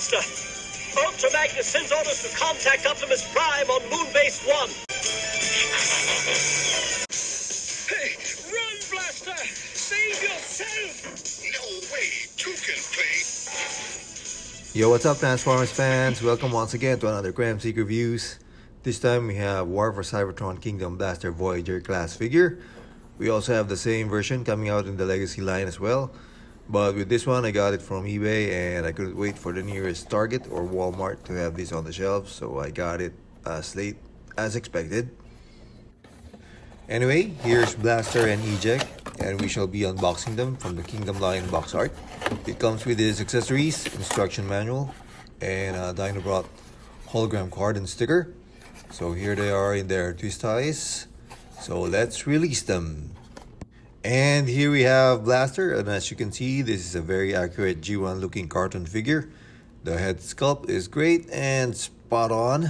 Blaster. Ultra Magnus sends orders to contact Optimus Prime on Moonbase 1. Hey, run, Blaster! Save yourself! No way, two can play. Yo, what's up, Transformers fans? Welcome once again to another Kremzeek reviews. This time we have War for Cybertron Kingdom Blaster Voyager class figure. We also have the same version coming out in the Legacy line as well. But with this one, I got it from eBay and I couldn't wait for the nearest Target or Walmart to have this on the shelves, so I got it as late as expected. Anyway, here's Blaster and Eject, and we shall be unboxing them from the Kingdom line box art. It comes with its accessories, instruction manual, and a Dinobot hologram card and sticker. So here they are in their twist ties. So let's release them. And here we have Blaster, and as you can see, this is a very accurate G1 looking cartoon figure. The head sculpt is great and spot on.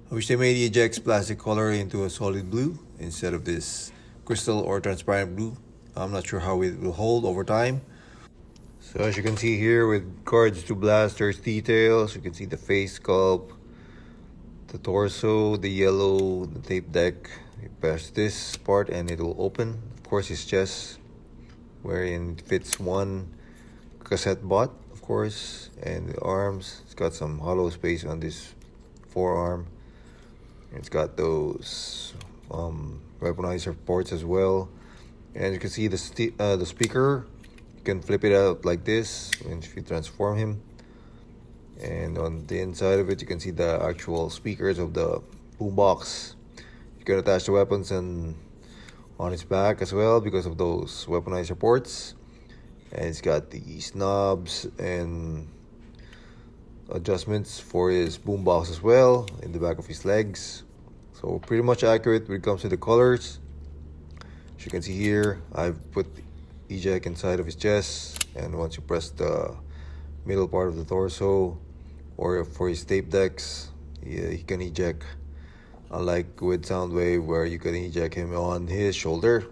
I wish they made Eject's plastic color into a solid blue instead of this crystal or transparent blue. I'm not sure how it will hold over time. So as you can see here with cards to Blaster's details, you can see the face sculpt, the torso, the yellow, the tape deck. You press this part and it will open. Of course, his chest, wherein it fits one cassette bot, of course, and the arms. It's got some hollow space on this forearm. It's got those weaponizer ports as well, and you can see the speaker. You can flip it out like this if you transform him, and on the inside of it you can see the actual speakers of the Boombox. You can attach the weapons and on its back as well because of those weaponizer ports, and it's got these knobs and adjustments for his boombox as well in the back of his legs. So pretty much accurate when it comes to the colors. As you can see here, I've put Eject inside of his chest, and once you press the middle part of the torso or for his tape decks, he can eject, unlike with Soundwave where you can eject him on his shoulder.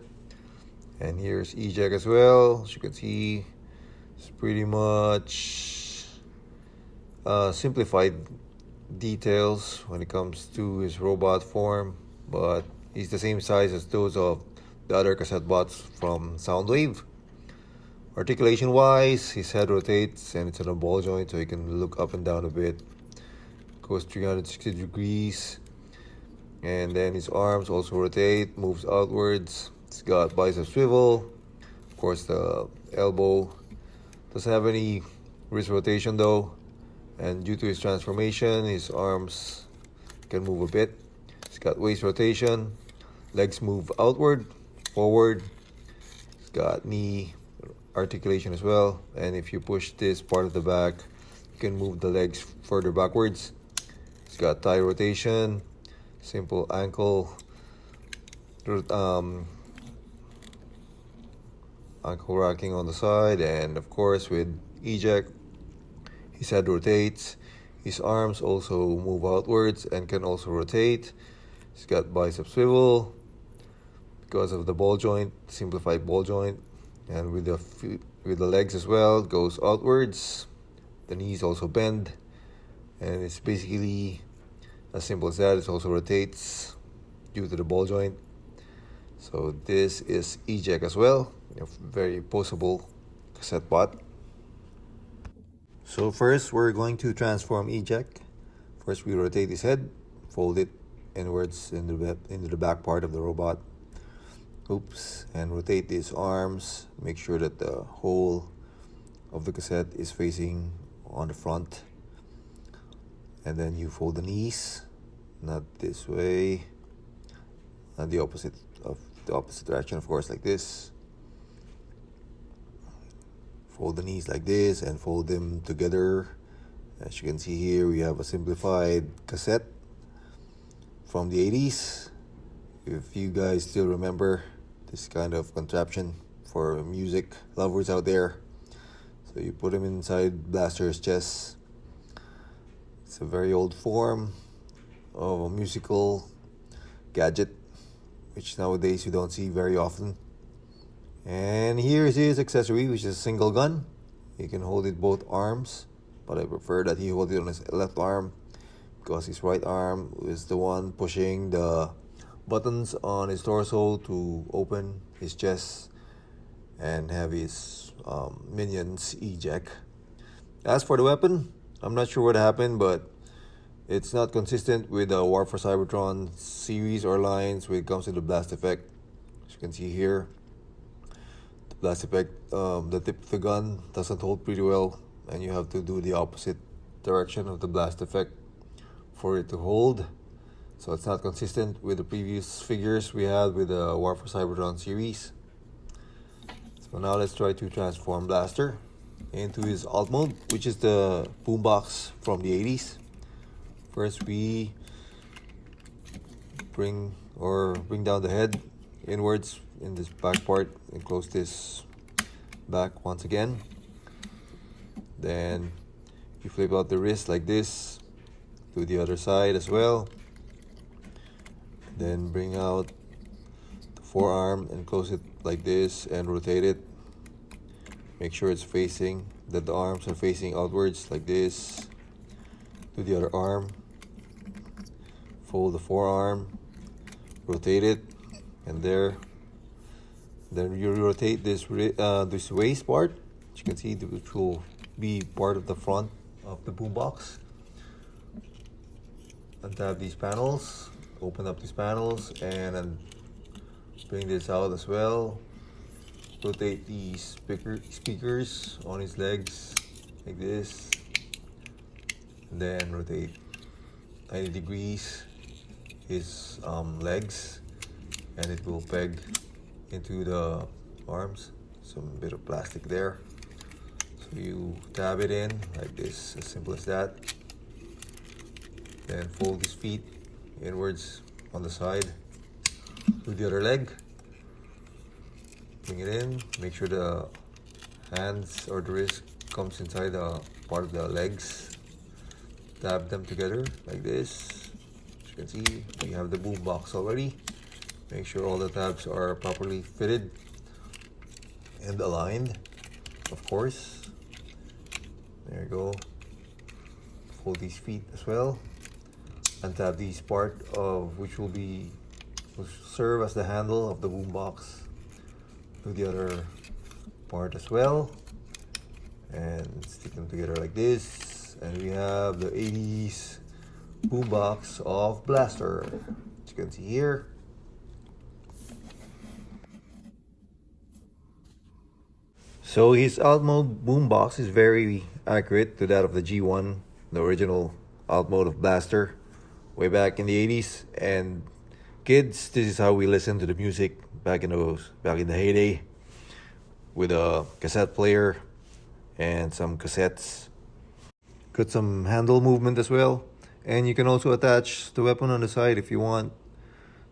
And here's Eject as well. As you can see, it's pretty much simplified details when it comes to his robot form, but he's the same size as those of the other cassette bots from Soundwave. Articulation wise, his head rotates and it's on a ball joint, so he can look up and down a bit. Goes 360 degrees. And then his arms also rotate, moves outwards. It's got bicep swivel. Of course, the elbow doesn't have any wrist rotation though. And due to his transformation, his arms can move a bit. It's got waist rotation. Legs move outward, forward. It's got knee articulation as well. And if you push this part of the back, you can move the legs further backwards. It's got thigh rotation. Simple ankle racking on the side, and of course with Eject, his head rotates, his arms also move outwards and can also rotate. He's got bicep swivel because of the ball joint, simplified ball joint, and with the legs as well, it goes outwards. The knees also bend, and it's basically as simple as that. It also rotates due to the ball joint. So this is Eject as well, a very poseable cassette bot. So first we're going to transform Eject. First we rotate his head, fold it inwards into the back part of the robot. Oops, and rotate his arms. Make sure that the whole of the cassette is facing on the front. And then you fold the knees, not this way, and the opposite direction, of course, like this. Fold the knees like this and fold them together. As you can see here, we have a simplified cassette from the 80s. If you guys still remember this kind of contraption for music lovers out there. So you put them inside Blaster's chest. It's a very old form of a musical gadget, which nowadays you don't see very often. And here's his accessory, which is a single gun. You can hold it both arms but I prefer that he hold it on his left arm because his right arm is the one pushing the buttons on his torso to open his chest and have his minions eject. As for the weapon, I'm not sure what happened, but it's not consistent with the War for Cybertron series or lines when it comes to the blast effect. As you can see here, the blast effect, the tip of the gun doesn't hold pretty well, and you have to do the opposite direction of the blast effect for it to hold. So it's not consistent with the previous figures we had with the War for Cybertron series. So now let's try to transform Blaster into his alt mode, which is the Boombox from the 80s. First we bring down the head inwards in this back part and close this back once again. Then you flip out the wrist like this, do the other side as well. Then bring out the forearm and close it like this and rotate it. Make sure it's facing, that the arms are facing outwards like this. Do the other arm. Fold the forearm, rotate it, and there. Then you rotate this this waist part, which you can see, which will be part of the front of the boombox. Untap these panels, open up these panels, and then bring this out as well. Rotate these speakers on his legs like this, and then rotate 90 degrees his legs, and it will peg into the arms. Some bit of plastic there, so you tab it in like this, as simple as that. Then fold his feet inwards on the side. Do the other leg, bring it in, make sure the hands or the wrist comes inside the part of the legs. Tab them together like this. As you can see, we have the boom box already. Make sure all the tabs are properly fitted and aligned, of course. There you go. Fold these feet as well. Untap these part of which will serve as the handle of the boom box. Do the other part as well, and stick them together like this, and we have the 80s boombox of Blaster, as you can see here. So his alt mode boombox is very accurate to that of the G1, the original alt mode of Blaster, way back in the 80s. And kids, this is how we listen to the music back in the heyday, with a cassette player and some cassettes. Got some handle movement as well, and you can also attach the weapon on the side if you want.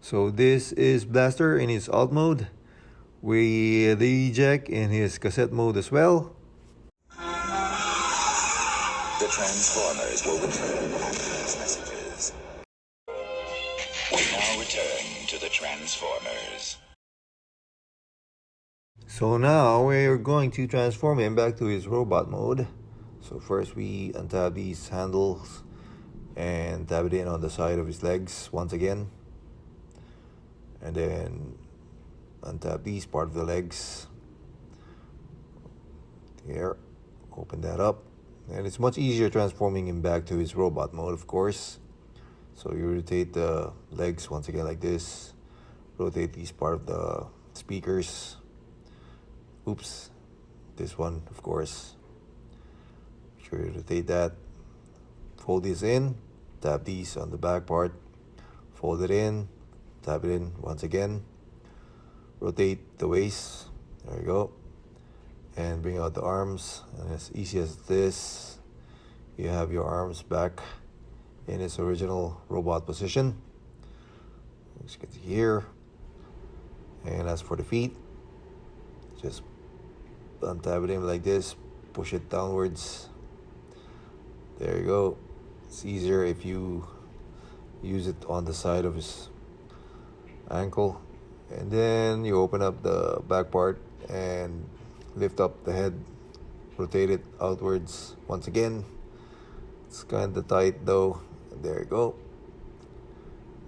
So this is Blaster in his alt mode, with the Eject in his cassette mode as well. The Transformers will return after these messages. We now return to the Transformers. So now we're going to transform him back to his robot mode. So first we untap these handles and tap it in on the side of his legs once again. And then untap these part of the legs. Here, open that up. And it's much easier transforming him back to his robot mode, of course. So you rotate the legs once again like this. Rotate these part of the speakers. Oops, this one, of course. Make sure you rotate that. Fold this in. Tap these on the back part. Fold it in. Tap it in once again. Rotate the waist. There you go. And bring out the arms. And as easy as this, you have your arms back in its original robot position. As you can see here. And as for the feet, just untap it in like this, push it downwards. There you go. It's easier if you use it on the side of his ankle. And then you open up the back part and lift up the head, rotate it outwards once again. It's kind of tight though. There you go.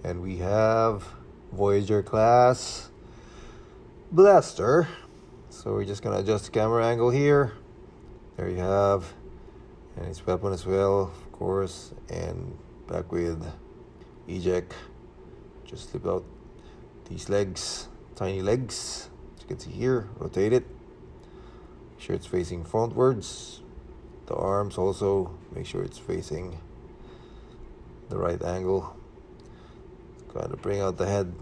And we have Voyager class blaster. So we're just gonna adjust the camera angle here. There you have, and its weapon as well, of course, and back with Eject. Just slip out these legs, tiny legs, as you can see here. Rotate it. Make sure it's facing frontwards. The arms also, make sure it's facing the right angle. Kind of bring out the head.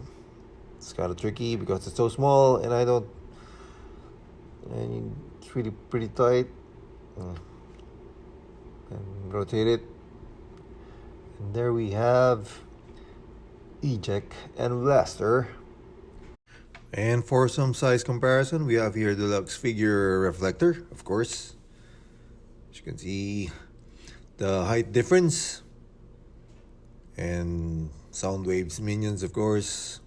It's kind of tricky because it's so small, and it's really pretty tight. And rotate it, and there we have Eject and Blaster. And for some size comparison, we have here deluxe figure reflector, of course. As you can see, the height difference, and Soundwave's minions, of course.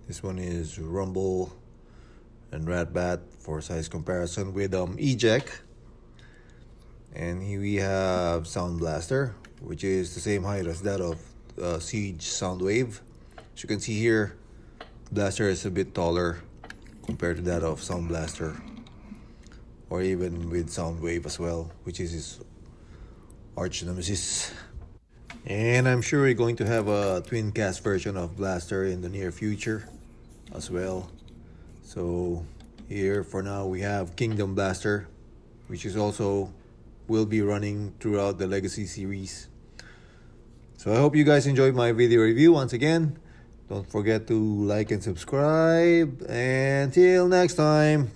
This one is Rumble and Ratbat for size comparison with Eject. And here we have Sound Blaster, which is the same height as that of Siege Soundwave. As you can see here, Blaster is a bit taller compared to that of Sound Blaster, or even with Soundwave as well, which is his arch nemesis. And I'm sure we're going to have a twin cast version of Blaster in the near future as well. So here for now we have Kingdom Blaster, which is also will be running throughout the Legacy series. So I hope you guys enjoyed my video review. Once again, don't forget to like and subscribe. And till next time.